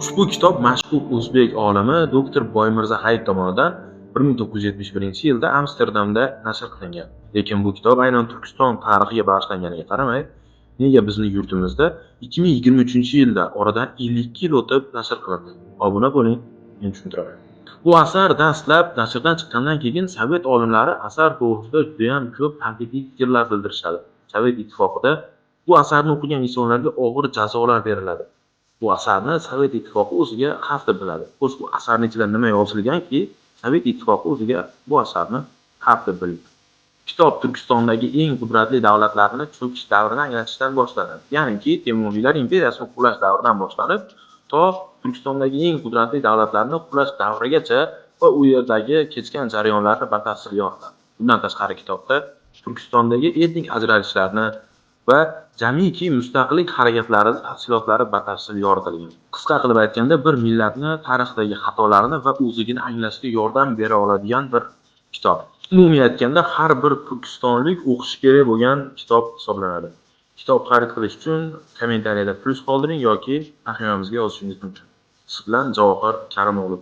Ushbu kitob mashhur o'zbek olimi doktor Boymirza Hayit tomonidan 1971-yilda Amsterdamda nashr qilingan. Lekin bu kitob aynan Turkiston tarixiga bag'ishlanganiga qaramay, nega bizning yurtimizda 2023-yilda oradan 52 yil o'tib nashr qilindi? Obuna bo'ling, men tushuntiraman. Bu asar dastlab nashrdan chiqqandan keyin Sovet olimlari asar to'g'risida juda ham ko'p tanqidiy fikrlar bildirishadi. Sovet ittifoqida bu asarni o'qigan insonlarga og'ir jazolar beriladi. Bu asarni Sovet ittifoqi o'ziga xavf deb biladi. Xo'sh, bu asarning ichida nima yozilganki, Sovet ittifoqi o'ziga bu asarni xavf deb bildi? Kitob Turkistondagi eng qudratli davlatlarni cho'kish davrini anglatishdan boshlanadi. Ya'niki Temuriylar imperiyasini qulash davridan boshlanib, to Turkistondagi eng qudratli davlatlarni qulash davrigacha va u yerdagi kechgan jarayonlarni batafsil yoritadi. Bundan tashqari kitobda Turkistondagi etnik ajralishlarni va jamiki mustaqillik harakatlari tafsilotlari batafsil yoritilgan. Qisqa qilib aytganda, bir millatni tarixdagi xatolarini va o'zligini anglashga yordam bera oladigan bir kitob. Umumiy aytganda, har bir turkistonlik o'qishi kerak bo'lgan kitob hisoblanadi. Kitob xarid qilish uchun kommentariyada plus qoldiring yoki sahifamizga yozishingiz mumkin. Siz bilan Javohir Karimog'lu.